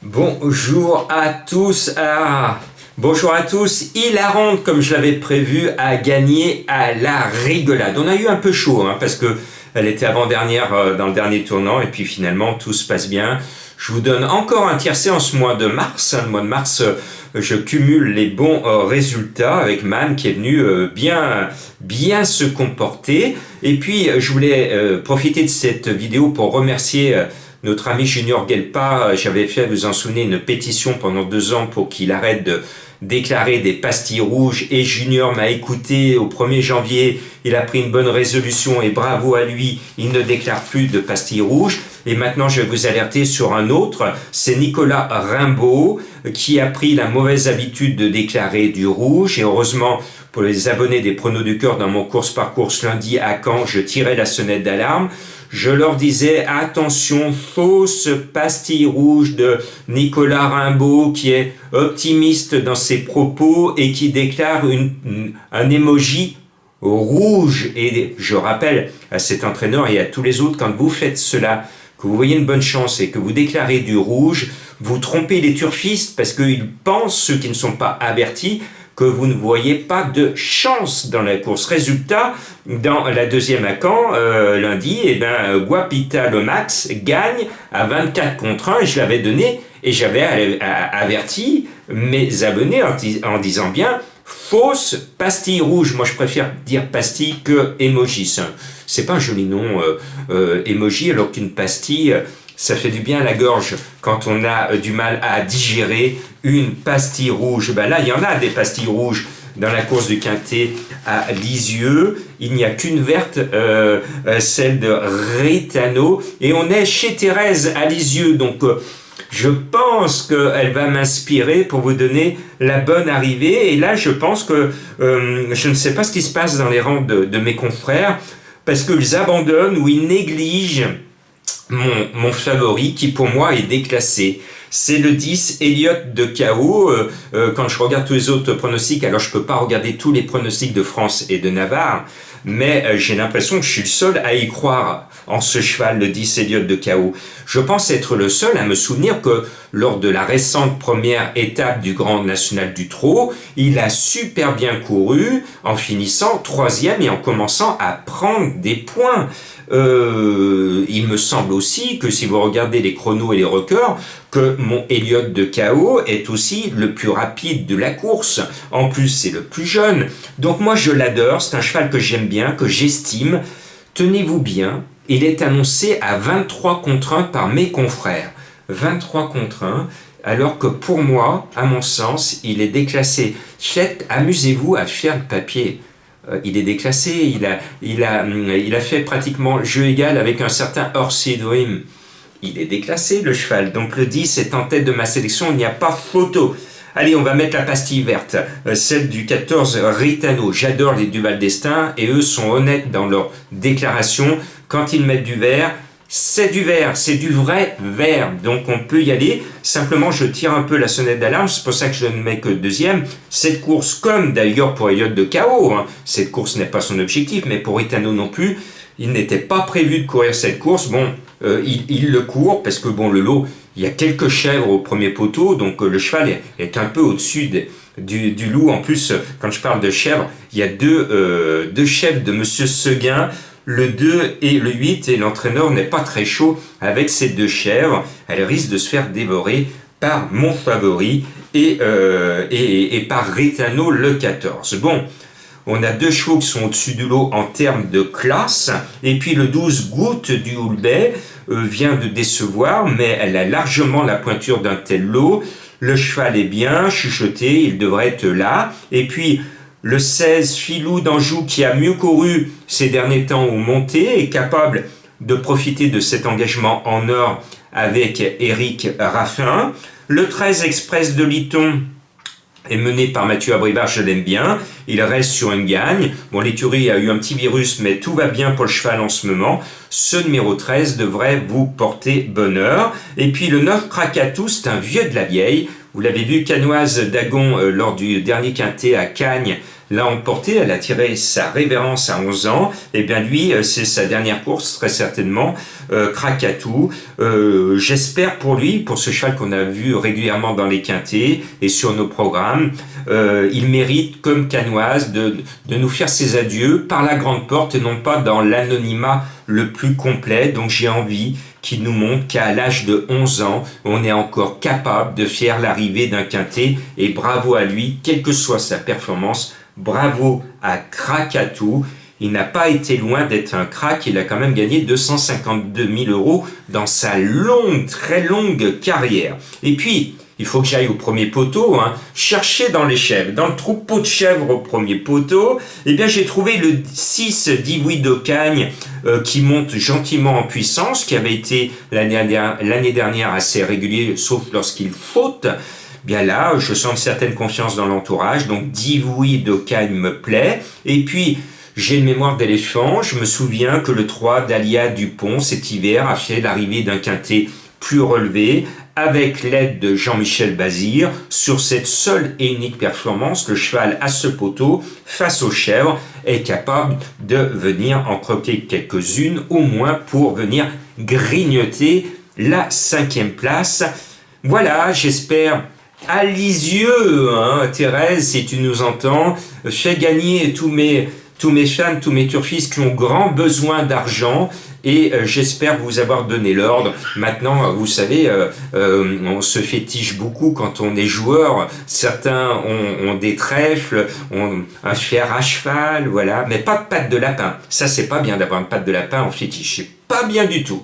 Bonjour à tous. Bonjour à tous. Hilarante, comme je l'avais prévu, a gagné à la rigolade. On a eu un peu chaud, parce que elle était avant-dernière dans le dernier tournant, et puis finalement tout se passe bien. Je vous donne encore un tiercé en ce mois de mars. Le mois de mars, je cumule les bons résultats avec Man qui est venu bien se comporter. Et puis, je voulais profiter de cette vidéo pour remercier notre ami Junior Gelpa. J'avais fait, vous en souvenez, une pétition pendant 2 ans pour qu'il arrête de déclarer des pastilles rouges, et Junior m'a écouté. Au 1er janvier, il a pris une bonne résolution et bravo à lui, il ne déclare plus de pastilles rouges. Et maintenant, je vais vous alerter sur un autre, c'est Nicolas Rimbaud qui a pris la mauvaise habitude de déclarer du rouge. Et heureusement, pour les abonnés des Pronos du Cœur, dans mon course par course lundi à Caen, je tirais la sonnette d'alarme. Je leur disais, attention, fausse pastille rouge de Nicolas Rimbaud qui est optimiste dans ses propos et qui déclare un emoji rouge. Et je rappelle à cet entraîneur et à tous les autres, quand vous faites cela, que vous voyez une bonne chance et que vous déclarez du rouge, vous trompez les turfistes parce qu'ils pensent, ceux qui ne sont pas avertis, que vous ne voyez pas de chance dans la course. Résultat, dans la deuxième à Caen, lundi, Guapita Lomax gagne à 24 contre 1, et je l'avais donné, et j'avais averti mes abonnés en disant bien, fausse pastille rouge. Moi, je préfère dire pastille que emoji. C'est pas un joli nom, emoji, alors qu'une pastille, ça fait du bien à la gorge quand on a du mal à digérer une pastille rouge. Là, il y en a des pastilles rouges dans la course du Quintet à Lisieux. Il n'y a qu'une verte, celle de Ritano. Et on est chez Thérèse à Lisieux. Donc, je pense qu'elle va m'inspirer pour vous donner la bonne arrivée. Et là, je pense que je ne sais pas ce qui se passe dans les rangs de mes confrères, parce qu'ils abandonnent ou ils négligent mon favori qui pour moi est déclassé. C'est le 10 Elliott de KO. Quand je regarde tous les autres pronostics, alors je peux pas regarder tous les pronostics de France et de Navarre, mais j'ai l'impression que je suis le seul à y croire en ce cheval, le 10 Elliott de KO. Je pense être le seul à me souvenir que lors de la récente première étape du Grand National du Trot, il a super bien couru en finissant 3e et en commençant à prendre des points. Il me semble aussi que si vous regardez les chronos et les records, que mon Elliott de KO est aussi le plus rapide de la course. En plus, c'est le plus jeune. Donc moi, je l'adore. C'est un cheval que j'aime bien, que j'estime. Tenez-vous bien, il est annoncé à 23 contre 1 par mes confrères. 23 contre 1, alors que pour moi, à mon sens, il est déclassé. Amusez-vous à faire le papier. Il est déclassé, il a fait pratiquement jeu égal avec un certain Orsi Dream. Il est déclassé, le cheval. Donc le 10 est en tête de ma sélection, il n'y a pas photo. Allez, on va mettre la pastille verte, celle du 14 Ritano. J'adore les Duval d'Estaing et eux sont honnêtes dans leur déclaration. Quand ils mettent du vert, c'est du vert, c'est du vrai vert. Donc on peut y aller. Simplement, je tire un peu la sonnette d'alarme. C'est pour ça que je ne mets que 2e. Cette course, comme d'ailleurs pour Elliott de KO, cette course n'est pas son objectif, mais pour Ritano non plus, il n'était pas prévu de courir cette course. Bon, il le court parce que bon, le lot, il y a quelques chèvres au premier poteau, donc le cheval est un peu au-dessus du loup. En plus, quand je parle de chèvres, il y a deux chèvres de Monsieur Seguin, le 2 et le 8, et l'entraîneur n'est pas très chaud avec ces 2 chèvres. Elle risque de se faire dévorer par mon favori et par Ritano le 14. Bon, on a 2 chevaux qui sont au-dessus du lot en termes de classe, et puis le 12 Goutte du Houlbet vient de décevoir, mais elle a largement la pointure d'un tel lot. Le cheval est bien chuchoté, il devrait être là. Et puis le 16 Filou d'Anjou, qui a mieux couru ces derniers temps au monté, est capable de profiter de cet engagement en or avec Éric Raffin. Le 13 Express de Liton est mené par Mathieu Abrivard, je l'aime bien. Il reste sur une gagne. Bon, l'écurie a eu un petit virus, mais tout va bien pour le cheval en ce moment. Ce numéro 13 devrait vous porter bonheur. Et puis le 9 Krakatou, c'est un vieux de la vieille. Vous l'avez vu, Canoise d'Agon, lors du dernier quintet à Cagnes, l'a emporté, elle a tiré sa révérence à 11 ans, et bien lui, c'est sa dernière course, très certainement, Krakatou. J'espère pour lui, pour ce cheval qu'on a vu régulièrement dans les quintés et sur nos programmes, il mérite, comme Canoise, de nous faire ses adieux par la grande porte et non pas dans l'anonymat le plus complet. Donc j'ai envie qu'il nous montre qu'à l'âge de 11 ans, on est encore capable de faire l'arrivée d'un quintet, et bravo à lui, quelle que soit sa performance, bravo à Krakatou. Il n'a pas été loin d'être un crack, il a quand même gagné 252 000 € dans sa longue, très longue carrière. Et puis, il faut que j'aille au premier poteau, chercher dans les chèvres, dans le troupeau de chèvres au premier poteau. Eh bien, j'ai trouvé le 6 d'Ivry d'Ocagne qui monte gentiment en puissance, qui avait été l'année dernière assez régulier, sauf lorsqu'il faute. Bien là, je sens une certaine confiance dans l'entourage, donc d'Ivry d'Ocagne me plaît. Et puis, j'ai une mémoire d'éléphant, je me souviens que le 3 d'Alia Dupont cet hiver a fait l'arrivée d'un quintet plus relevé, avec l'aide de Jean-Michel Bazir. Sur cette seule et unique performance, le cheval à ce poteau, face aux chèvres, est capable de venir en croquer quelques-unes, au moins pour venir grignoter la 5e place. Voilà, j'espère à Lisieux, Thérèse, si tu nous entends, fais gagner tous mes fans, tous mes turfistes qui ont grand besoin d'argent, et j'espère vous avoir donné l'ordre. Maintenant, vous savez, on se fétiche beaucoup quand on est joueur. Certains ont des trèfles, ont un fer à cheval, voilà, mais pas de patte de lapin. Ça, c'est pas bien d'avoir une patte de lapin en fétiche, c'est pas bien du tout.